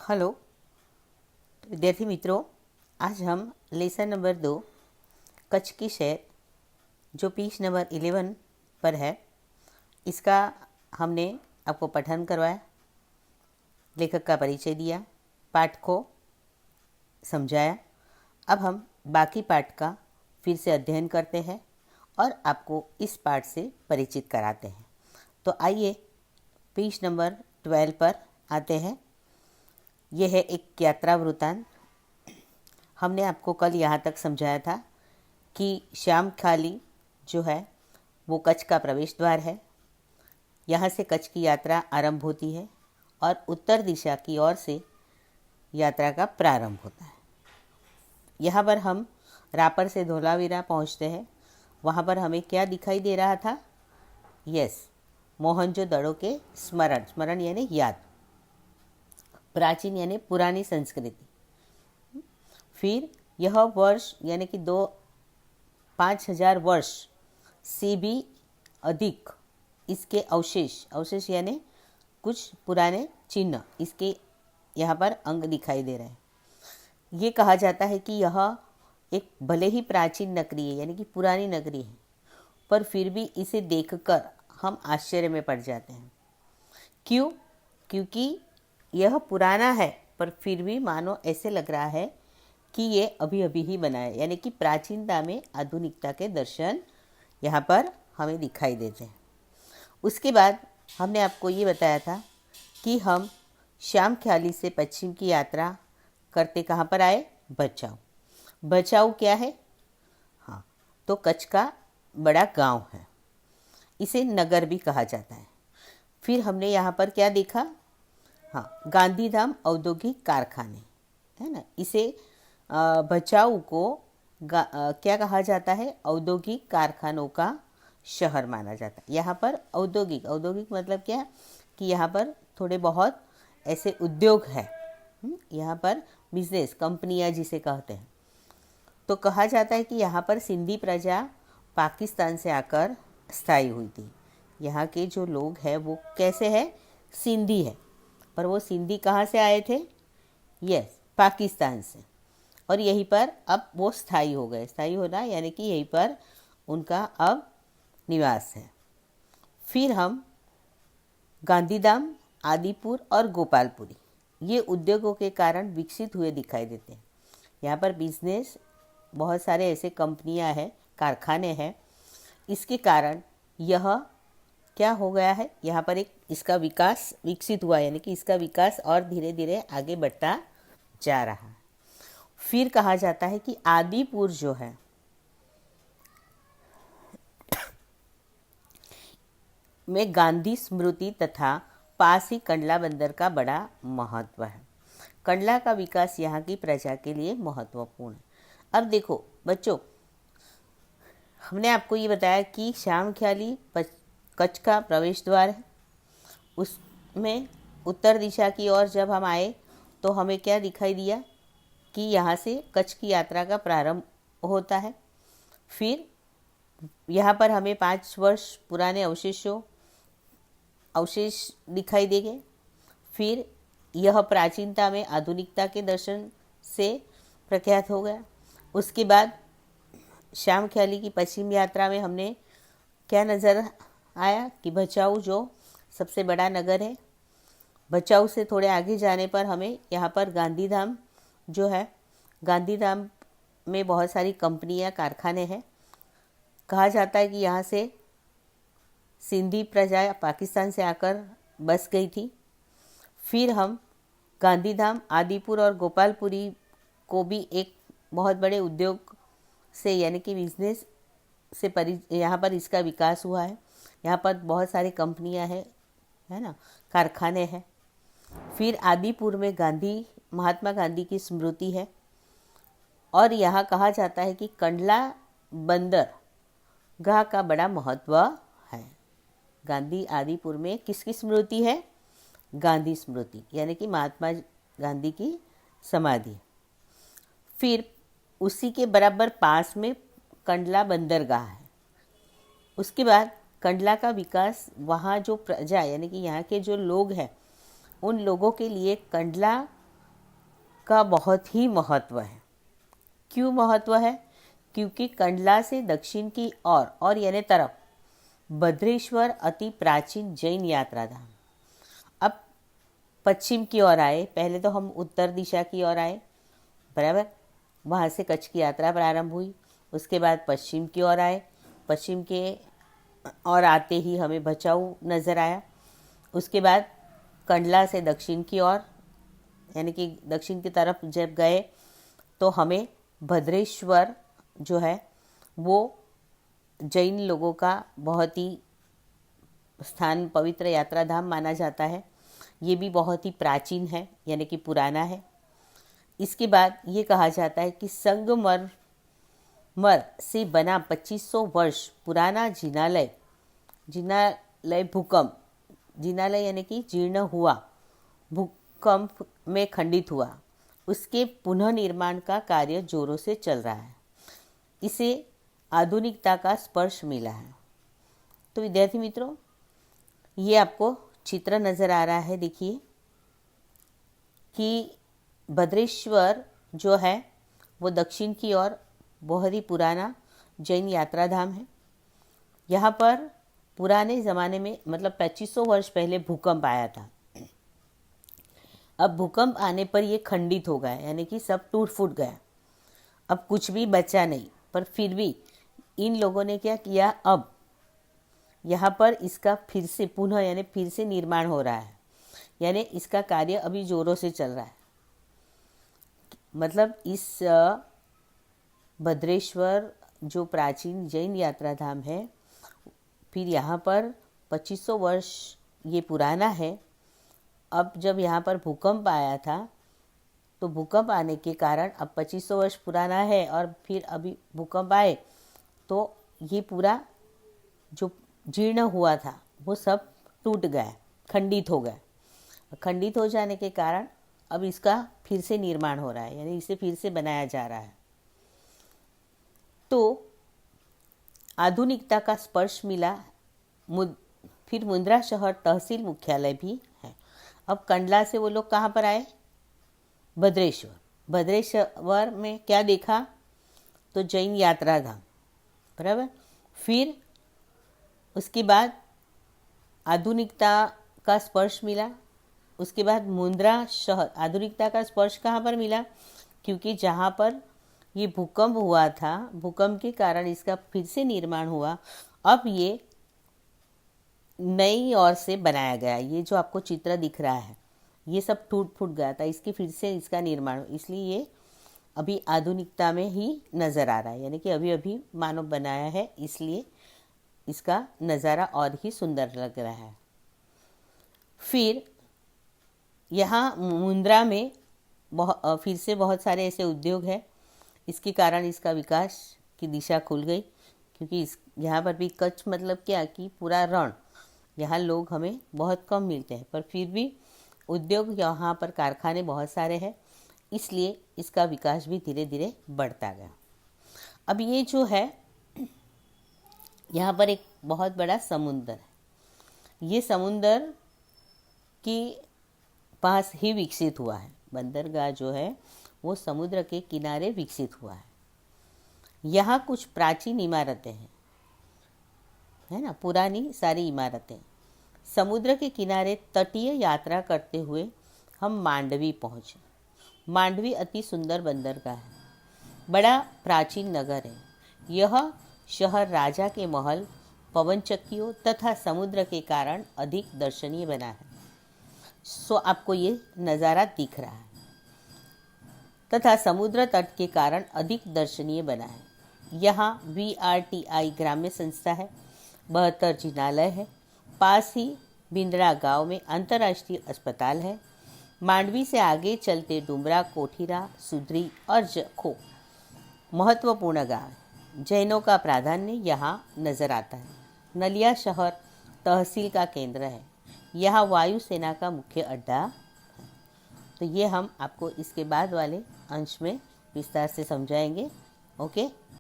Hello विद्यार्थी मित्रों, आज हम लेसन नंबर 2 कच्छ की शहर जो पेज नंबर 11 पर है, इसका हमने आपको पठन करवाया, लेखक का परिचय दिया, पाठ को समझाया। अब हम बाकी पाठ का फिर से अध्ययन करते हैं और आपको इस पाठ से परिचित कराते हैं। तो आइए पेज नंबर 12 पर आते हैं। यह है एक यात्रा वृत्तांत। हमने आपको कल यहाँ तक समझाया था कि श्याम खाली जो है वो कच्छ का प्रवेश द्वार है। यहाँ से कच्छ की यात्रा आरंभ होती है और उत्तर दिशा की ओर से यात्रा का प्रारंभ होता है। यहाँ पर हम रापर से धोलावीरा पहुँचते हैं। वहाँ पर हमें क्या दिखाई दे रहा था? यस, मोहनजोदड़ो के स्मरण, स्मरण यानी याद, प्राचीन यानी पुरानी संस्कृति। फिर यह वर्ष यानी कि 5,000 वर्ष से भी अधिक इसके अवशेष यानी कुछ पुराने चिन्ह इसके यहाँ पर अंग दिखाई दे रहे हैं। ये कहा जाता है कि यह एक भले ही प्राचीन नगरी है यानी कि पुरानी नगरी है, पर फिर भी इसे देखकर हम आश्चर्य में पड़ जाते हैं। क्यों? क्योंकि यह पुराना है पर फिर भी मानो ऐसे लग रहा है कि ये अभी अभी ही बना है, यानी कि प्राचीनता में आधुनिकता के दर्शन यहाँ पर हमें दिखाई देते हैं। उसके बाद हमने आपको ये बताया था कि हम श्याम ख्याली से पश्चिम की यात्रा करते कहाँ पर आए? बचाऊ। बचाऊ क्या है? हाँ, तो कच्छ का बड़ा गांव है, इसे नगर भी कहा जाता है। फिर हमने यहाँ पर क्या देखा? हाँ, गांधीधाम औद्योगिक कारखाने है ना, इसे बचाऊ को क्या कहा जाता है? औद्योगिक कारखानों का शहर माना जाता है। यहाँ पर औद्योगिक मतलब क्या कि यहाँ पर थोड़े बहुत ऐसे उद्योग है, यहाँ पर बिजनेस, कंपनियाँ जिसे कहते हैं। तो कहा जाता है कि यहाँ पर सिंधी प्रजा पाकिस्तान से आकर स्थायी हुई थी। यहाँ के जो लोग हैं वो कैसे हैं? सिंधी है, पर वो सिंधी कहाँ से आए थे? यस, पाकिस्तान से। और यहीं पर अब वो स्थायी हो गए। स्थायी होना यानी कि यहीं पर उनका अब निवास है। फिर हम गांधीधाम, आदिपुर और गोपालपुरी ये उद्योगों के कारण विकसित हुए दिखाई देते हैं। यहाँ पर बिजनेस, बहुत सारे ऐसे कंपनियाँ हैं, कारखाने हैं। इसके कारण यह क्या हो गया है? यहाँ पर एक इसका विकास विकसित हुआ, यानी कि इसका विकास और धीरे धीरे आगे बढ़ता जा रहा है। फिर कहा जाता है कि आदिपुर जो है में गांधी स्मृति तथा पास ही कंडला बंदर का बड़ा महत्व है। कंडला का विकास यहाँ की प्रजा के लिए महत्वपूर्ण है। अब देखो बच्चों, हमने आपको ये बताया कि श्याम ख्याली कच्छ का प्रवेश द्वार है। उसमें उत्तर दिशा की ओर जब हम आए तो हमें क्या दिखाई दिया कि यहाँ से कच्छ की यात्रा का प्रारंभ होता है। फिर यहाँ पर हमें 5 वर्ष पुराने अवशेष दिखाई देंगे। फिर यह प्राचीनता में आधुनिकता के दर्शन से प्रख्यात हो गया। उसके बाद श्याम ख्याली की पश्चिम यात्रा में हमने क्या नज़र आया कि बचाऊ जो सबसे बड़ा नगर है। बचाऊ से थोड़े आगे जाने पर हमें यहाँ पर गांधीधाम जो है, गांधीधाम में बहुत सारी कंपनियाँ, कारखाने हैं। कहा जाता है कि यहाँ से सिंधी प्रजा पाकिस्तान से आकर बस गई थी। फिर हम गांधीधाम, आदिपुर और गोपालपुरी को भी एक बहुत बड़े उद्योग से यानी कि बिजनेस से यहाँ पर इसका विकास हुआ है। यहाँ पर बहुत सारी कंपनियाँ हैं, है ना, कारखाने हैं। फिर आदिपुर में महात्मा गांधी की स्मृति है और यहाँ कहा जाता है कि कंडला बंदरगाह का बड़ा महत्व है। गांधी आदिपुर में किसकी स्मृति है? गांधी स्मृति यानी कि महात्मा गांधी की समाधि। फिर उसी के बराबर पास में कंडला बंदरगाह है। उसके बाद कंडला का विकास, वहाँ जो प्रजा यानी कि यहाँ के जो लोग हैं उन लोगों के लिए कंडला का बहुत ही महत्व है। क्यों महत्व है? क्योंकि कंडला से दक्षिण की ओर और यानी तरफ भद्रेश्वर अति प्राचीन जैन यात्रा धाम। अब पश्चिम की ओर आए, पहले तो हम उत्तर दिशा की ओर आए, बराबर, वहाँ से कच्छ की यात्रा प्रारंभ हुई। उसके बाद पश्चिम की ओर आए, पश्चिम के और आते ही हमें भचाऊ नज़र आया। उसके बाद कंडला से दक्षिण की ओर यानी कि दक्षिण की तरफ जब गए तो हमें भद्रेश्वर जो है वो जैन लोगों का बहुत ही स्थान, पवित्र यात्रा धाम माना जाता है। ये भी बहुत ही प्राचीन है यानी कि पुराना है। इसके बाद ये कहा जाता है कि संगमरमर से बना 2500 वर्ष पुराना जिनालय जिनालय यानी कि जीर्ण हुआ, भूकंप में खंडित हुआ, उसके पुनः निर्माण का कार्य जोरों से चल रहा है। इसे आधुनिकता का स्पर्श मिला है। तो विद्यार्थी मित्रों, ये आपको चित्र नज़र आ रहा है। देखिए कि भद्रेश्वर जो है वो दक्षिण की ओर बहुत ही पुराना जैन यात्रा धाम है। यहाँ पर पुराने ज़माने में मतलब 2500 वर्ष पहले भूकंप आया था। अब भूकंप आने पर ये खंडित हो गया यानी कि सब टूट फूट गया, अब कुछ भी बचा नहीं। पर फिर भी इन लोगों ने क्या किया, अब यहाँ पर इसका फिर से पुनः यानी फिर से निर्माण हो रहा है, यानी इसका कार्य अभी जोरों से चल रहा है। मतलब इस भद्रेश्वर जो प्राचीन जैन यात्रा धाम है, फिर यहाँ पर 2500 वर्ष ये पुराना है। अब जब यहाँ पर भूकंप आया था तो भूकंप आने के कारण अब 2500 वर्ष पुराना है और फिर अभी भूकंप आए तो ये पूरा जो जीर्ण हुआ था वो सब टूट गया, खंडित हो गया। खंडित हो जाने के कारण अब इसका फिर से निर्माण हो रहा है, यानी इसे फिर से बनाया जा रहा है। तो आधुनिकता का स्पर्श मिला। फिर मुंद्रा शहर तहसील मुख्यालय भी है। अब कंडला से वो लोग कहाँ पर आए? भद्रेश्वर। भद्रेश्वर में क्या देखा? तो जैन यात्रा धाम, बराबर। फिर उसके बाद आधुनिकता का स्पर्श मिला। उसके बाद मुंद्रा शहर, आधुनिकता का स्पर्श कहाँ पर मिला? क्योंकि जहाँ पर ये भूकंप हुआ था, भूकंप के कारण इसका फिर से निर्माण हुआ। अब ये नई ओर से बनाया गया। ये जो आपको चित्र दिख रहा है ये सब टूट फूट गया था, इसकी फिर से इसका निर्माण, इसलिए ये अभी आधुनिकता में ही नज़र आ रहा है, यानी कि अभी अभी मानव बनाया है, इसलिए इसका नज़ारा और ही सुंदर लग रहा है। फिर यहाँ मुंद्रा में फिर से बहुत सारे ऐसे उद्योग हैं, इसके कारण इसका विकास की दिशा खुल गई। क्योंकि यहाँ पर भी कच्छ मतलब क्या कि पूरा रण, यहाँ लोग हमें बहुत कम मिलते हैं, पर फिर भी उद्योग, यहाँ पर कारखाने बहुत सारे हैं, इसलिए इसका विकास भी धीरे धीरे बढ़ता गया। अब ये जो है यहाँ पर एक बहुत बड़ा समुंदर है। ये समुंदर के पास ही विकसित हुआ है। बंदरगाह जो है वो समुद्र के किनारे विकसित हुआ है। यहाँ कुछ प्राचीन इमारतें हैं, है ना, पुरानी सारी इमारतें। समुद्र के किनारे तटीय यात्रा करते हुए हम मांडवी पहुँचे। मांडवी अति सुंदर बंदरगाह है, बड़ा प्राचीन नगर है। यह शहर राजा के महल, पवन चक्कियों तथा समुद्र के कारण अधिक दर्शनीय बना है। सो आपको ये नज़ारा दिख रहा है, तथा समुद्र तट के कारण अधिक दर्शनीय बना है। यहाँ VRTI ग्राम्य संस्था है, 72 जिनालय है। पास ही बिंद्रा गांव में अंतर्राष्ट्रीय अस्पताल है। मांडवी से आगे चलते डुमरा, कोठीरा, सुधरी और जखो महत्वपूर्ण गांव है। जैनों का प्राधान्य यहाँ नजर आता है। नलिया शहर तहसील का केंद्र है। यहाँ वायुसेना का मुख्य अड्डा है। तो ये हम आपको इसके बाद वाले अंश में विस्तार से समझाएंगे। ओके।